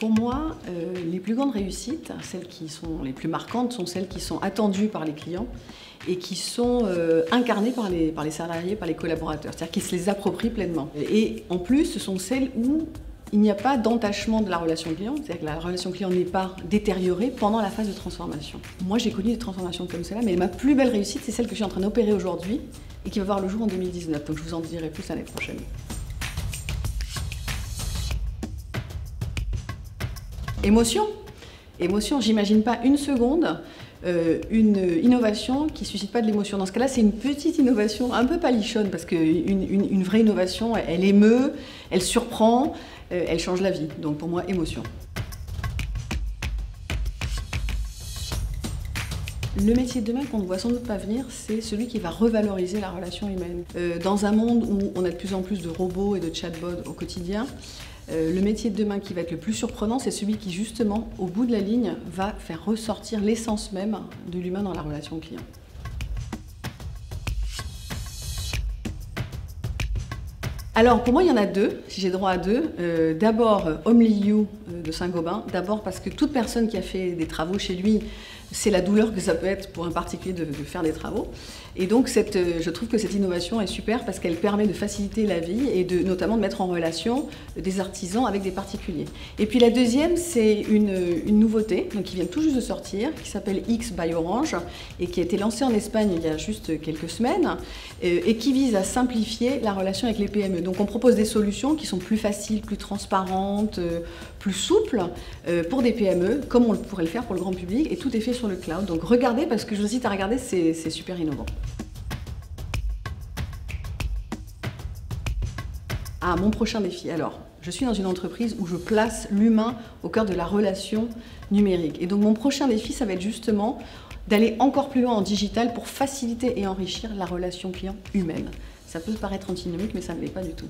Pour moi, les plus grandes réussites, celles qui sont les plus marquantes, sont celles qui sont attendues par les clients et qui sont incarnées par les salariés, par les collaborateurs, c'est-à-dire qu'ils se les approprient pleinement. Et en plus, ce sont celles où il n'y a pas d'entachement de la relation client, c'est-à-dire que la relation client n'est pas détériorée pendant la phase de transformation. Moi, j'ai connu des transformations comme celle-là, mais ma plus belle réussite, c'est celle que je suis en train d'opérer aujourd'hui et qui va voir le jour en 2019, donc je vous en dirai plus l'année prochaine. Émotion. Émotion, j'imagine pas une seconde une innovation qui ne suscite pas de l'émotion. Dans ce cas-là, c'est une petite innovation un peu palichonne, parce qu'une vraie innovation, elle émeut, elle surprend, elle change la vie. Donc pour moi, émotion. Le métier de demain qu'on ne voit sans doute pas venir, c'est celui qui va revaloriser la relation humaine. Dans un monde où on a de plus en plus de robots et de chatbots au quotidien, le métier de demain qui va être le plus surprenant, c'est celui qui, justement, au bout de la ligne, va faire ressortir l'essence même de l'humain dans la relation client. Alors, pour moi, il y en a deux, si j'ai droit à deux. D'abord, Only You de Saint-Gobain. D'abord parce que toute personne qui a fait des travaux chez lui, c'est la douleur que ça peut être pour un particulier de faire des travaux. Et donc, je trouve que cette innovation est super parce qu'elle permet de faciliter la vie et notamment de mettre en relation des artisans avec des particuliers. Et puis la deuxième, c'est une nouveauté donc, qui vient tout juste de sortir, qui s'appelle X by Orange et qui a été lancée en Espagne il y a juste quelques semaines et qui vise à simplifier la relation avec les PME. Donc on propose des solutions qui sont plus faciles, plus transparentes, plus souples pour des PME, comme on pourrait le faire pour le grand public, et tout est fait sur le cloud. Donc regardez, parce que je vous incite à regarder, c'est super innovant. Ah, mon prochain défi. Alors, je suis dans une entreprise où je place l'humain au cœur de la relation numérique. Et donc mon prochain défi, ça va être justement d'aller encore plus loin en digital pour faciliter et enrichir la relation client humaine. Ça peut paraître antinomique, mais ça ne l'est pas du tout.